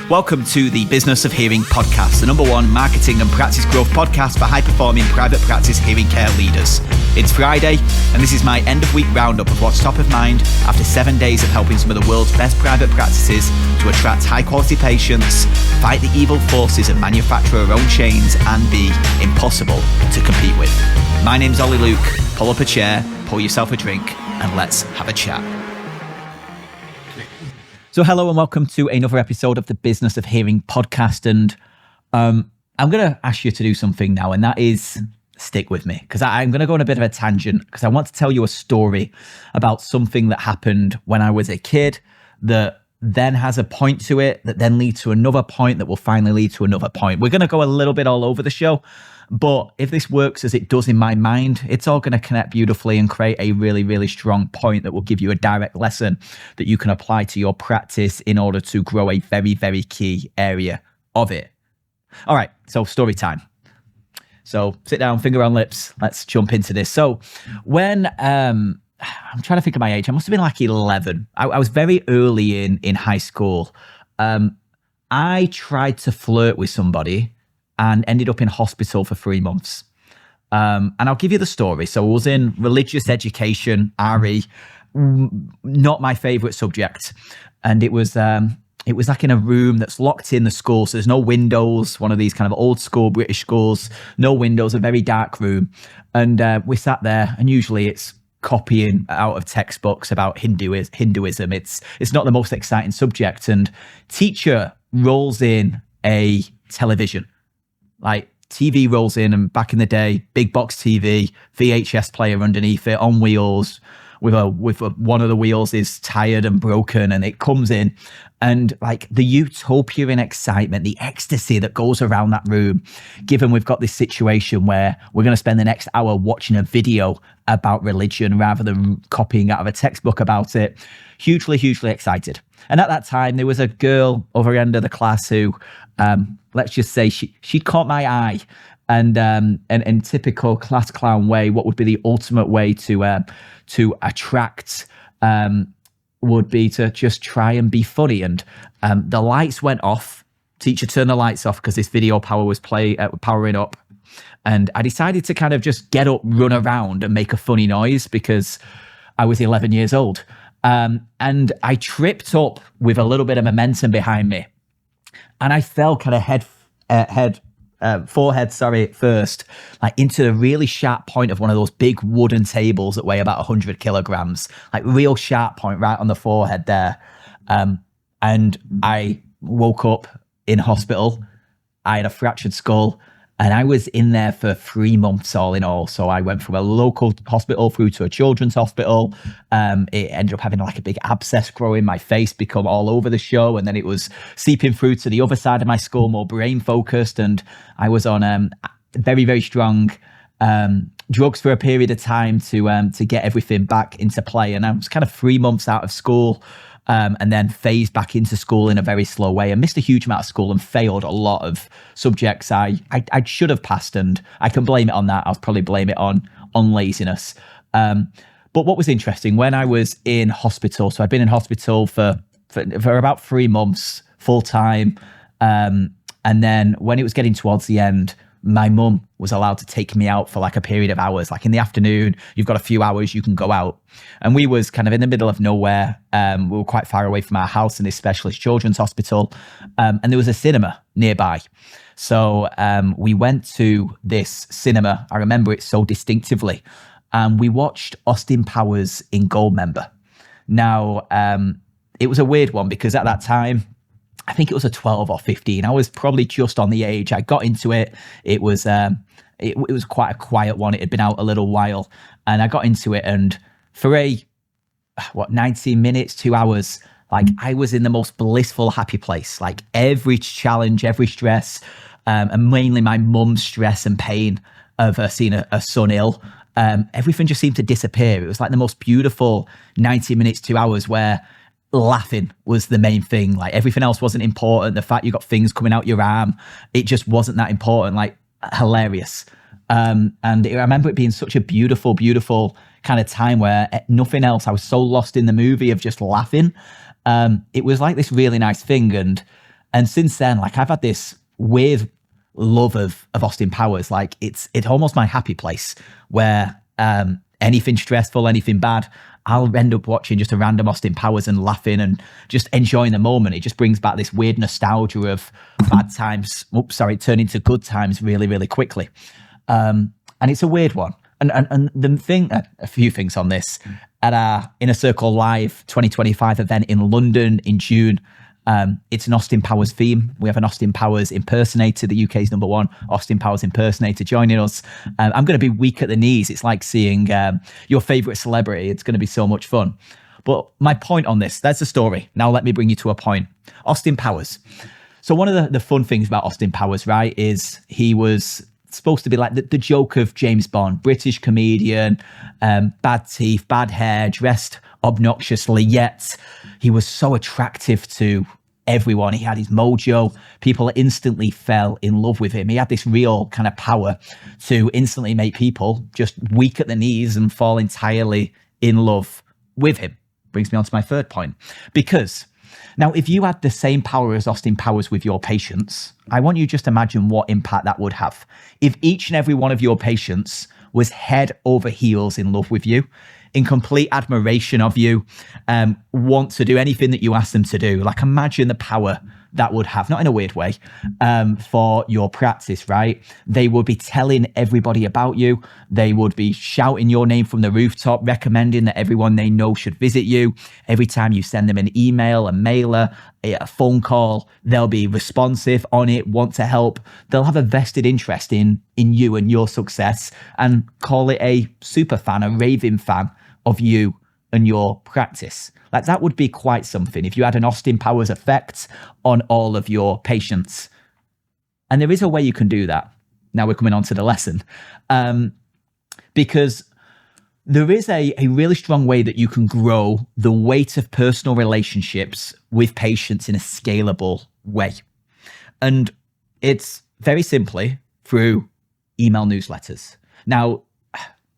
Welcome to the Business of Hearing podcast, the #1 marketing and practice growth podcast for high-performing private practice hearing care leaders. It's Friday, and this is my end-of-week roundup of what's top of mind after 7 days of helping some of the world's best private practices to attract high-quality patients, fight the evil forces of manufacturer-owned chains, and be impossible to compete with. My name's Ollie Luke. Pull up a chair, pour yourself a drink, and let's have a chat. So hello and welcome to another episode of the Business of Hearing podcast. And I'm going to ask you to do something now, and that is stick with me, because I'm going to go on a bit of a tangent, because I want to tell you a story about something that happened when I was a kid that then has a point to it, that then leads to another point that will finally lead to another point. We're going to go a little bit all over the show, but if this works as it does in my mind, it's all going to connect beautifully and create a really, really strong point that will give you a direct lesson that you can apply to your practice in order to grow a very, very key area of it. All right, so story time. So sit down, finger on lips, let's jump into this. So when, I'm trying to think of my age, I must have been like 11. I was very early in high school. I tried to flirt with somebody and ended up in hospital for 3 months. And I'll give you the story. So I was in religious education, RE, not my favorite subject. And it was like in a room that's locked in the school. So there's no windows, one of these kind of old school British schools, no windows, a very dark room. And we sat there, and usually it's copying out of textbooks about Hinduism. It's not the most exciting subject. And teacher rolls in a television. Like TV rolls in, and back in the day, big box TV, VHS player underneath it on wheels, with one of the wheels is tired and broken, and it comes in, and like the utopia and excitement, the ecstasy that goes around that room, given we've got this situation where we're going to spend the next hour watching a video about religion rather than copying out of a textbook about it. Hugely, hugely excited. And at that time, there was a girl over the end of the class who, let's just say she caught my eye, and in typical class clown way, what would be the ultimate way to attract would be to just try and be funny. And the lights went off. Teacher turned the lights off because this video power was powering up. And I decided to kind of just get up, run around, and make a funny noise because I was 11 years old. And I tripped up with a little bit of momentum behind me, and I fell kind of forehead first, like into the really sharp point of one of those big wooden tables that weigh about 100 kilograms, like real sharp point right on the forehead there. And I woke up in hospital. I had a fractured skull, and I was in there for 3 months all in all. So I went from a local hospital through to a children's hospital. It ended up having like a big abscess growing, my face become all over the show. And then it was seeping through to the other side of my skull, more brain focused. And I was on very, very strong drugs for a period of time to get everything back into play. And I was kind of 3 months out of school. And then phased back into school in a very slow way, and missed a huge amount of school and failed a lot of subjects I should have passed, and I can blame it on that. I'll probably blame it on laziness. But what was interesting, when I was in hospital, so I'd been in hospital for about 3 months full time, and then when it was getting towards the end, my mum was allowed to take me out for like a period of hours. Like in the afternoon, you've got a few hours, you can go out. And we was kind of in the middle of nowhere. We were quite far away from our house in this specialist children's hospital. And there was a cinema nearby. So we went to this cinema. I remember it so distinctively. We watched Austin Powers in Goldmember. Now, it was a weird one because at that time, I think it was a 12 or 15. I was probably just on the age. I got into it. It was quite a quiet one. It had been out a little while, and I got into it. And for 19 minutes, 2 hours, like I was in the most blissful, happy place. Like every challenge, every stress, and mainly my mum's stress and pain of seeing a son ill. Everything just seemed to disappear. It was like the most beautiful 90 minutes, 2 hours where laughing was the main thing. Like everything else wasn't important. The fact you got things coming out your arm, it just wasn't that important. Like hilarious. And I remember it being such a beautiful, beautiful kind of time where nothing else. I was so lost in the movie of just laughing. It was like this really nice thing. And And since then, like I've had this weird love of Austin Powers. Like it's almost my happy place where anything stressful, anything bad, I'll end up watching just a random Austin Powers and laughing and just enjoying the moment. It just brings back this weird nostalgia of bad times, turning to good times really, really quickly. And it's a weird one. And the thing, a few things on this, at our Inner Circle Live 2025 event in London in June, it's an Austin Powers theme. We have an Austin Powers impersonator, the UK's #1 Austin Powers impersonator joining us. I'm going to be weak at the knees. It's like seeing your favorite celebrity. It's going to be so much fun. But my point on this, that's the story. Now let me bring you to a point. Austin Powers. So one of the fun things about Austin Powers, right, is he was supposed to be like the joke of James Bond, British comedian, bad teeth, bad hair, dressed obnoxiously, yet he was so attractive to everyone. He had his mojo. People instantly fell in love with him. He had this real kind of power to instantly make people just weak at the knees and fall entirely in love with him. Brings me on to my third point. Because now, if you had the same power as Austin Powers with your patients, I want you just to imagine what impact that would have. If each and every one of your patients was head over heels in love with you, in complete admiration of you, want to do anything that you ask them to do. Like imagine the power that would have, not in a weird way, for your practice, right? They would be telling everybody about you. They would be shouting your name from the rooftop, recommending that everyone they know should visit you. Every time you send them an email, a mailer, a phone call, they'll be responsive on it, want to help. They'll have a vested interest in you and your success, and call it a super fan, a raving fan of you and your practice. Like that would be quite something if you had an Austin Powers effect on all of your patients. And there is a way you can do that. Now we're coming on to the lesson. Because there is a really strong way that you can grow the weight of personal relationships with patients in a scalable way. And it's very simply through email newsletters. Now,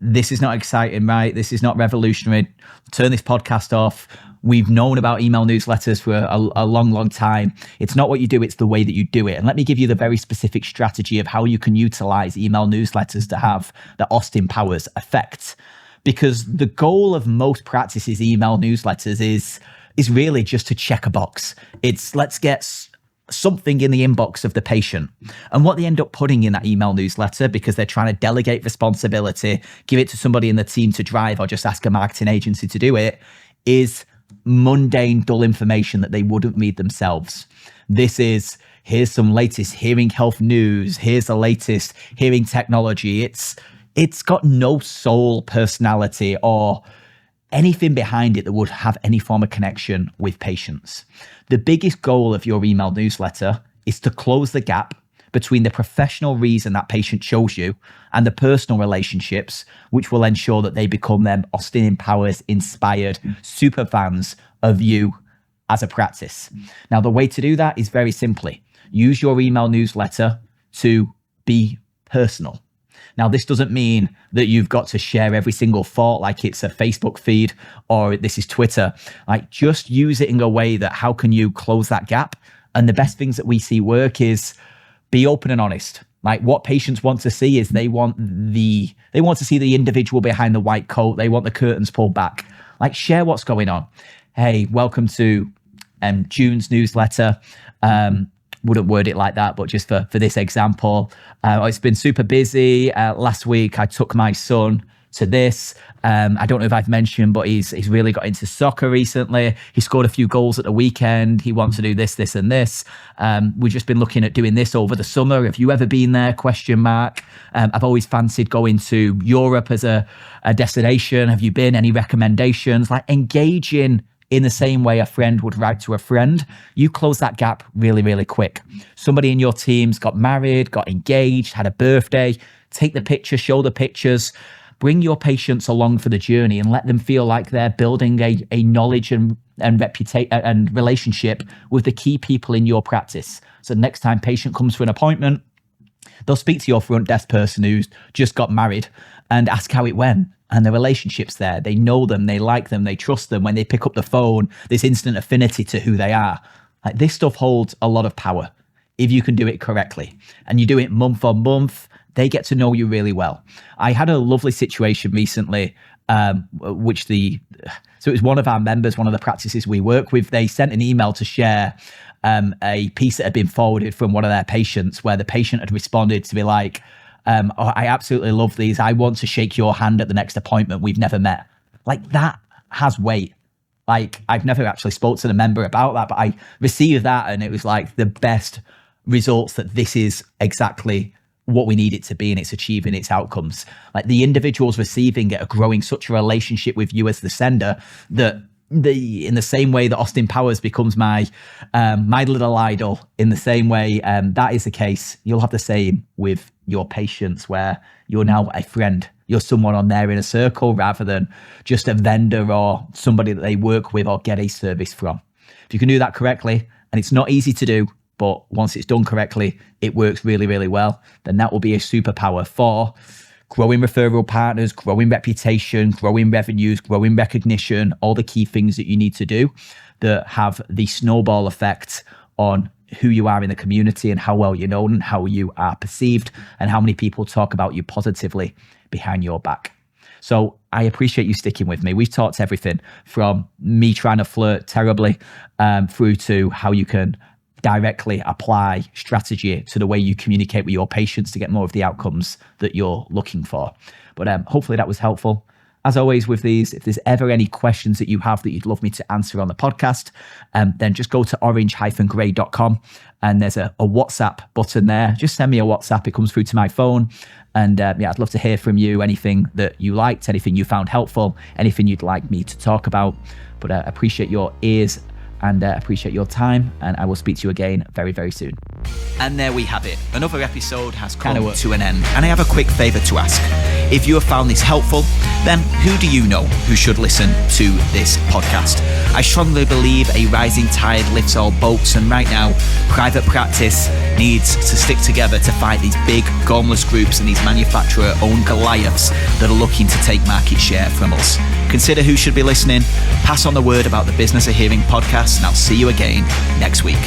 this is not exciting, right? This is not revolutionary. Turn this podcast off. We've known about email newsletters for a long, long time. It's not what you do, it's the way that you do it. And let me give you the very specific strategy of how you can utilize email newsletters to have the Austin Powers effect. Because the goal of most practices' email newsletters is really just to check a box. It's let's get something in the inbox of the patient. And what they end up putting in that email newsletter, because they're trying to delegate responsibility, give it to somebody in the team to drive, or just ask a marketing agency to do it, is mundane, dull information that they wouldn't read themselves. This is, here's some latest hearing health news. Here's the latest hearing technology. It's got no soul, personality, or anything behind it that would have any form of connection with patients. The biggest goal of your email newsletter is to close the gap between the professional reason that patient chose you and the personal relationships, which will ensure that they become them Austin Powers inspired super fans of you as a practice. Now, the way to do that is very simply use your email newsletter to be personal. Now, this doesn't mean that you've got to share every single thought like it's a Facebook feed or this is Twitter. Like, just use it in a way that how can you close that gap? And the best things that we see work is be open and honest. Like what patients want to see is they want to see the individual behind the white coat. They want the curtains pulled back. Like share what's going on. Hey, welcome to June's newsletter. Wouldn't word it like that, but just for this example, it's been super busy. Last week, I took my son to this. I don't know if I've mentioned, but he's really got into soccer recently. He scored a few goals at the weekend. He wants to do this, this, and this. We've just been looking at doing this over the summer. Have you ever been there? ? I've always fancied going to Europe as a destination. Have you been? Any recommendations? Like engaging in the same way a friend would write to a friend, you close that gap really, really quick. Somebody in your team's got married, got engaged, had a birthday, take the pictures, show the pictures, bring your patients along for the journey and let them feel like they're building a knowledge and reputation and relationship with the key people in your practice. So next time patient comes for an appointment, they'll speak to your front desk person who's just got married and ask how it went. And the relationship's there. They know them, they like them, they trust them. When they pick up the phone, this instant affinity to who they are. Like, this stuff holds a lot of power if you can do it correctly, and you do it month on month. They get to know you really well. I had a lovely situation recently, so it was one of our members, one of the practices we work with. They sent an email to share a piece that had been forwarded from one of their patients, where the patient had responded to be like, oh, I absolutely love these. I want to shake your hand at the next appointment. We've never met. Like, that has weight. Like, I've never actually spoke to the member about that, but I received that, and it was like the best results, that this is exactly what we need it to be, and it's achieving its outcomes. Like, the individuals receiving it are growing such a relationship with you as the sender, that in the same way that Austin Powers becomes my little idol, in the same way that is the case, you'll have the same with your patients, where you're now a friend. You're someone on their inner circle, rather than just a vendor or somebody that they work with or get a service from. If you can do that correctly, and it's not easy to do, but once it's done correctly, it works really, really well, then that will be a superpower for growing referral partners, growing reputation, growing revenues, growing recognition, all the key things that you need to do that have the snowball effect on who you are in the community, and how well you're known, and how you are perceived, and how many people talk about you positively behind your back. So I appreciate you sticking with me. We've talked everything from me trying to flirt terribly through to how you can directly apply strategy to the way you communicate with your patients to get more of the outcomes that you're looking for. But hopefully that was helpful. As always with these, if there's ever any questions that you have that you'd love me to answer on the podcast, then just go to orange-grey.com, and there's a WhatsApp button there. Just send me a WhatsApp. It comes through to my phone. And I'd love to hear from you. Anything that you liked, anything you found helpful, anything you'd like me to talk about. But I appreciate your ears, and appreciate your time, and I will speak to you again very, very soon. And there we have it. Another episode has come to an end, and I have a quick favor to ask. If you have found this helpful, then who do you know who should listen to this podcast? I strongly believe a rising tide lifts all boats, and right now, private practice needs to stick together to fight these big, gormless groups and these manufacturer-owned Goliaths that are looking to take market share from us. Consider who should be listening. Pass on the word about the Business of Hearing podcast, and I'll see you again next week.